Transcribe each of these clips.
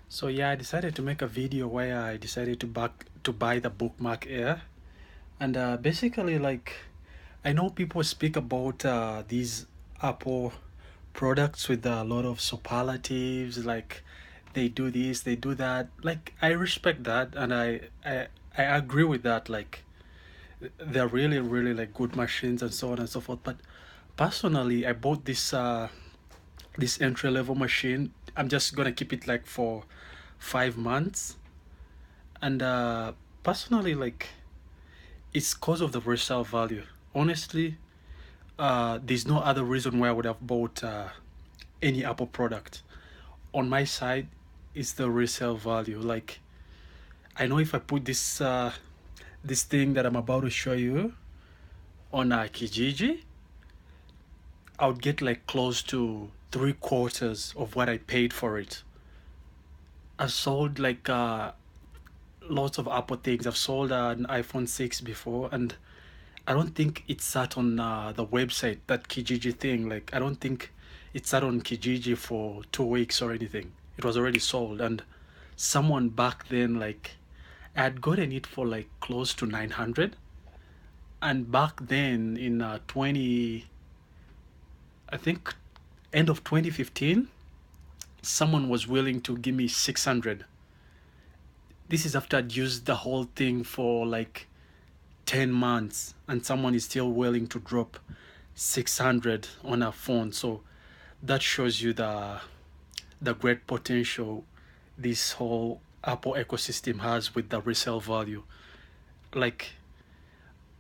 So yeah, I decided to make a video where I decided to buy the MacBook Air, and basically, like, I know people speak about these Apple products with a lot of superlatives, like they do this, they do that. Like, I respect that, and I agree with that. Like, they're really really like good machines and so on and so forth. But personally, I bought this entry level machine. I'm just gonna keep it like for 5 months, and personally, like, it's cause of the resale value. Honestly, there's no other reason why I would have bought any Apple product. On my side, it's the resale value. Like, I know if I put this thing that I'm about to show you on Kijiji, I would get like close to 3/4 of what I paid for it. I've sold like lots of Apple things. I've sold an iPhone 6 before, and I don't think it sat on the website, that Kijiji thing. Like, I don't think it sat on Kijiji for 2 weeks or anything. It was already sold, and someone back then, like, I had gotten it for like close to 900. And back then in 20, I think end of 2015, someone was willing to give me 600. This is after I'd used the whole thing for like 10 months, and someone is still willing to drop 600 on a phone. So that shows you the great potential this whole Apple ecosystem has with the resale value. Like,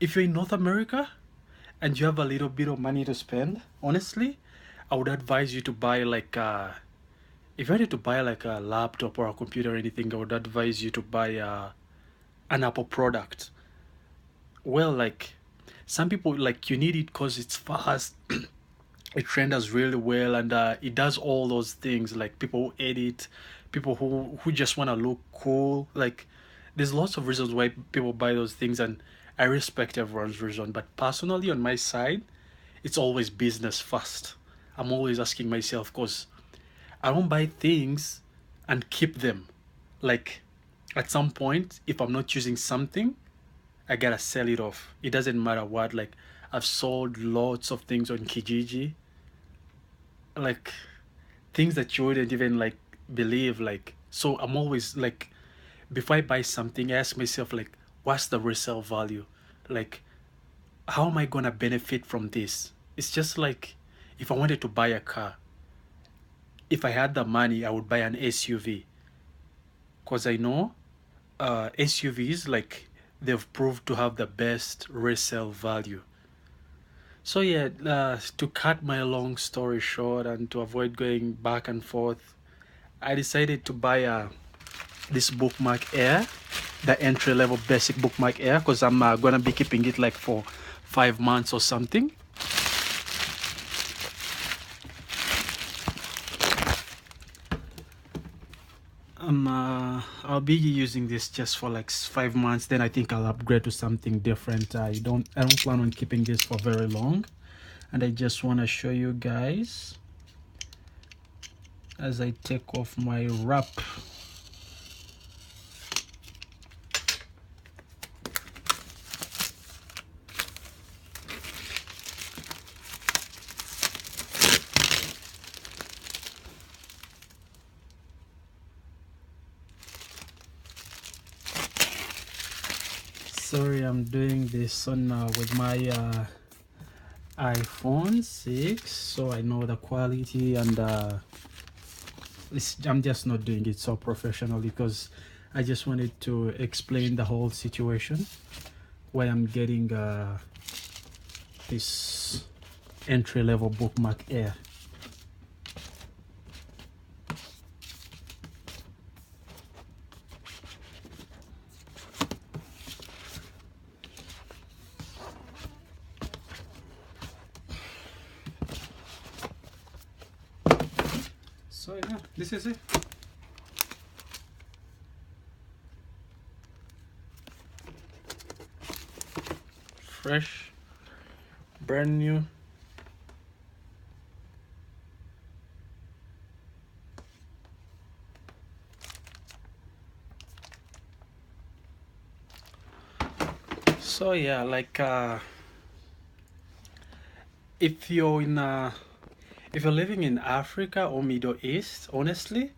if you're in North America and you have a little bit of money to spend, honestly, I would advise you to buy like if you wanted to buy like a laptop or a computer or anything, I would advise you to buy an Apple product. Well, like, some people, like, you need it because it's fast, it renders really well, and it does all those things. Like, people who edit, people who just want to look cool. Like, there's lots of reasons why people buy those things, and I respect everyone's reason. But personally, on my side, it's always business first. I'm always asking myself, because I don't buy things and keep them. Like, at some point, if I'm not using something, I gotta sell it off. It doesn't matter what. Like, I've sold lots of things on Kijiji, like things that you wouldn't even like believe. Like, so I'm always like, before I buy something, I ask myself, like, what's the resale value? Like, how am I gonna benefit from this? It's just like, if I wanted to buy a car, if I had the money, I would buy an SUV, because I know SUVs, like, they've proved to have the best resale value. So yeah, to cut my long story short and to avoid going back and forth, I decided to buy this MacBook Air, the entry level basic MacBook Air, because I'm gonna be keeping it like for 5 months or something. I'll be using this just for like 5 months. Then I think I'll upgrade to something different. I don't plan on keeping this for very long, and I just want to show you guys as I take off my wrap. Sorry, I'm doing this on with my iPhone 6, so I know the quality, and I'm just not doing it so professionally, because I just wanted to explain the whole situation why I'm getting this entry-level MacBook Air. So yeah, this is it. Fresh, brand new. So yeah, like if you're in if you're living in Africa or Middle East, honestly,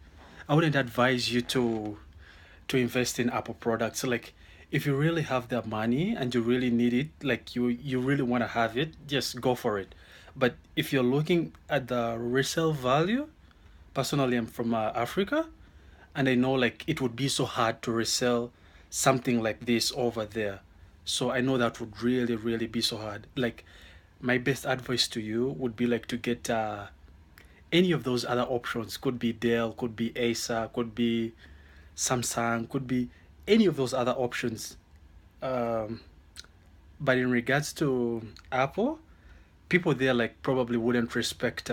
I wouldn't advise you to invest in Apple products. Like if you really have the money and you really need it, like you really want to have it, just go for it. But if you're looking at the resale value, personally, I'm from Africa, and I know like it would be so hard to resell something like this over there. So I know that would really, really be so hard. Like my best advice to you would be like to get any of those other options. Could be Dell, could be Acer, could be Samsung, could be any of those other options. Um, but in regards to Apple, people there like probably wouldn't respect.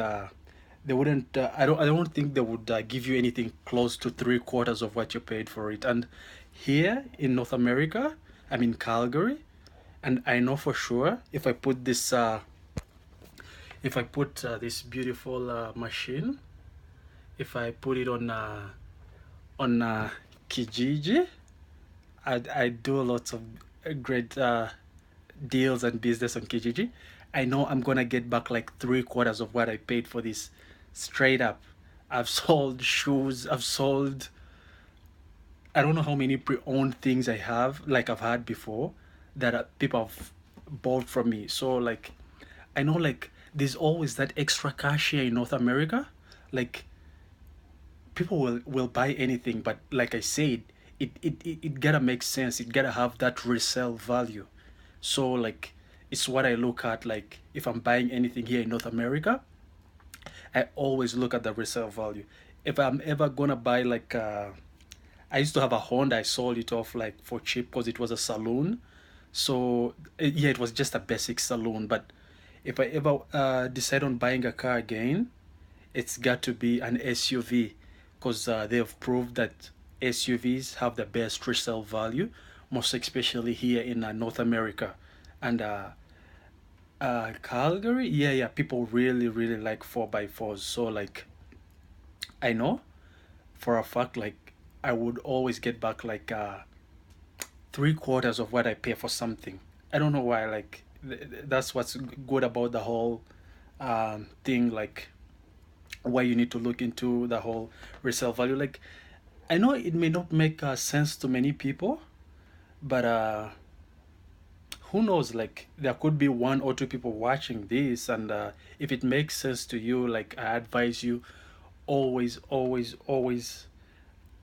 They wouldn't. I don't think they would give you anything close to three quarters of what you paid for it. And here in North America, I'm in Calgary, and I know for sure if I put this beautiful machine, if I put it on Kijiji, I do lots of great deals and business on Kijiji. I know I'm gonna get back like three quarters of what I paid for this, straight up. I've sold shoes. I've sold. I don't know how many pre-owned things I have, like I've had before, that people have bought from me. So like, I know like there's always that extra cash here in North America. Like people will buy anything, but like I said, it gotta make sense. It gotta have that resale value. So like it's what I look at. Like if I'm buying anything here in North America, I always look at the resale value. If I'm ever gonna buy like I used to have a Honda, I sold it off like for cheap because it was a saloon. So yeah, it was just a basic saloon. But if I ever decide on buying a car again, it's got to be an SUV because they have proved that SUVs have the best resale value, most especially here in North America. And Calgary, yeah, people really, really like 4x4s. So like, I know for a fact, like I would always get back like three quarters of what I pay for something. I don't know why. Like that's what's good about the whole thing. Like why you need to look into the whole resale value. Like I know it may not make sense to many people, but who knows? Like there could be one or two people watching this, and if it makes sense to you, like I advise you always, always, always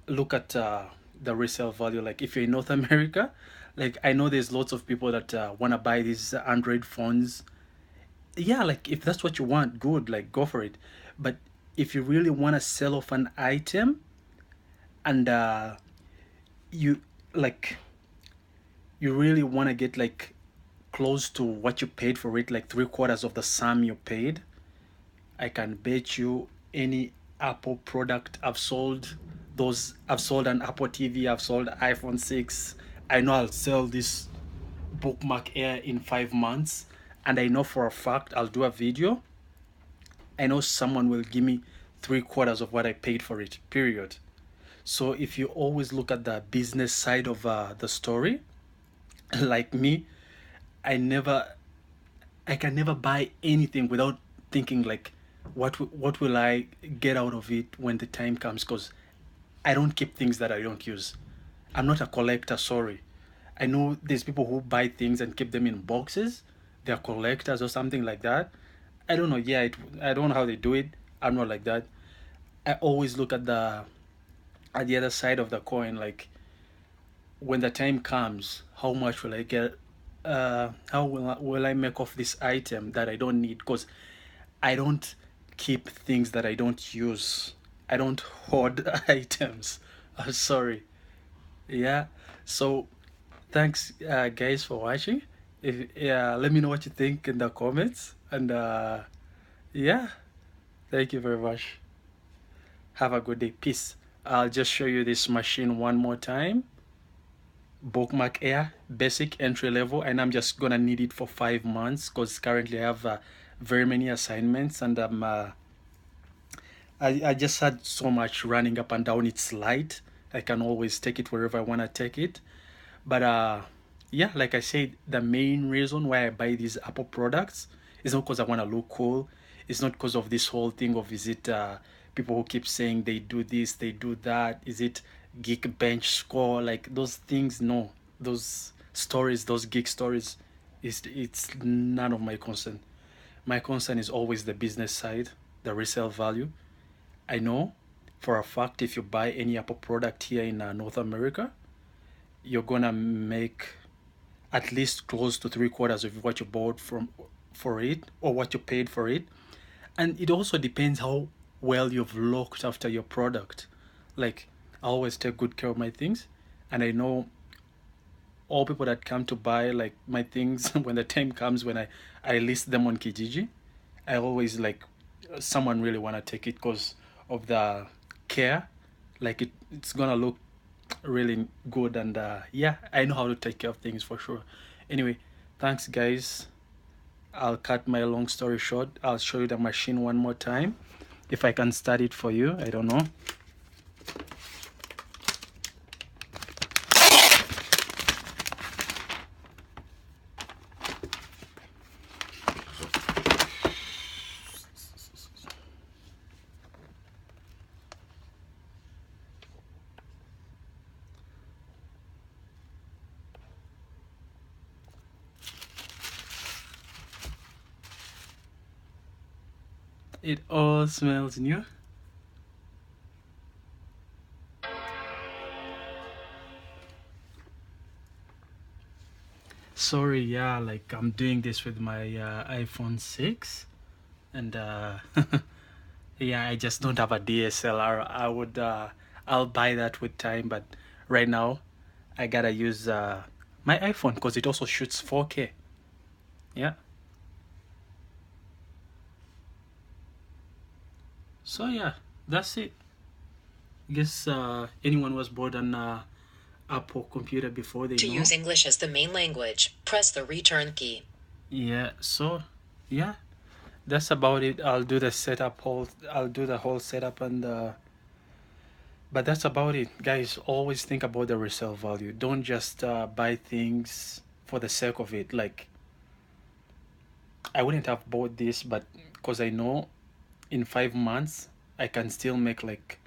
look at the resale value. Like if you're in North America, like I know there's lots of people that want to buy these Android phones. Yeah, like if that's what you want, good, like go for it. But if you really want to sell off an item and you like you really want to get like close to what you paid for it, like three quarters of the sum you paid, I can bet you any Apple product I've sold an Apple TV, I've sold iPhone 6. I know I'll sell this bookmark Air in 5 months, and I know for a fact I'll do a video. I know someone will give me three quarters of what I paid for it, period. So if you always look at the business side of the story, like me, I never I can never buy anything without thinking like, what will I get out of it when the time comes? Because I don't keep things that I don't use. I'm not a collector. Sorry. I know there's people who buy things and keep them in boxes. They're collectors or something like that. I don't know. Yeah, I don't know how they do it. I'm not like that. I always look at the other side of the coin. Like when the time comes, how much will I get? How will I make off this item that I don't need? Because I don't keep things that I don't use. I don't hoard items. I'm sorry. Yeah. So thanks, guys, for watching. If yeah, let me know what you think in the comments. And yeah, thank you very much. Have a good day. Peace. I'll just show you this machine one more time. Bookmark Air, basic entry level, and I'm just gonna need it for 5 months because currently I have very many assignments, and I just had so much running up and down. It's light. I can always take it wherever I wanna take it. But yeah, like I said, the main reason why I buy these Apple products is not because I want to look cool. It's not because of this whole thing of, is it people who keep saying they do this, they do that, is it Geekbench score, like those things. No, those stories, those geek stories, it's none of my concern. My concern is always the business side, the resale value. I know for a fact if you buy any Apple product here in North America, you're gonna make at least close to three quarters of what you bought from for it, or what you paid for it. And it also depends how well you've looked after your product. Like, I always take good care of my things, and I know all people that come to buy like my things when the time comes when I list them on Kijiji, I always like, someone really want to take it because of the care. Like, it's gonna look really good, and yeah, I know how to take care of things for sure. Anyway, thanks guys. I'll cut my long story short. I'll show you the machine one more time if I can start it for you. I don't know. It all smells new. Sorry, yeah, like I'm doing this with my iPhone 6, and yeah, I just don't have a DSLR. I'll buy that with time, but right now I gotta use my iPhone because it also shoots 4K. Yeah. So yeah, that's it. I guess anyone was bored on Apple computer before, they To know. use English as the main language, press the return key. Yeah. So yeah, that's about it. I'll do the setup whole. I'll do the whole setup, and but that's about it, guys. Always think about the resale value. Don't just buy things for the sake of it. Like, I wouldn't have bought this, but because I know in 5 months I can still make like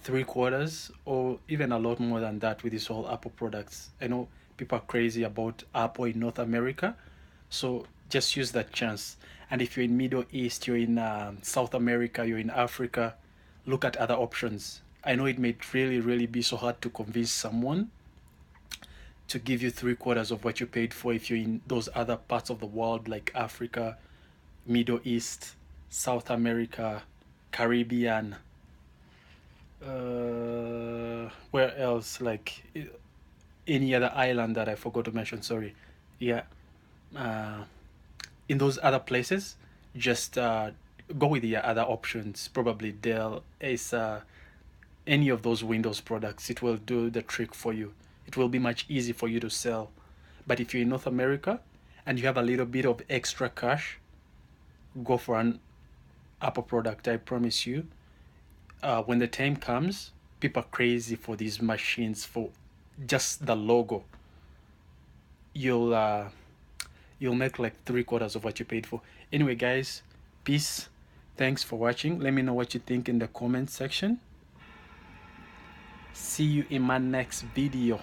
three quarters or even a lot more than that with this whole Apple products. I know people are crazy about Apple in North America, so just use that chance. And if you're in Middle East, you're in South America, you're in Africa, look at other options. I know it may really be so hard to convince someone to give you three quarters of what you paid for if you're in those other parts of the world like Africa, Middle East, South America, Caribbean, where else, like any other island that I forgot to mention, sorry. Yeah. uh, in those other places, just go with the other options, probably Dell, Acer, any of those Windows products. It will do the trick for you. It will be much easier for you to sell. But if you're in North America and you have a little bit of extra cash, go for an Apple product. I promise you, when the time comes, people are crazy for these machines for just the logo. You'll you'll make like three quarters of what you paid for. Anyway, guys, peace. Thanks for watching. Let me know what you think in the comment section. See you in my next video.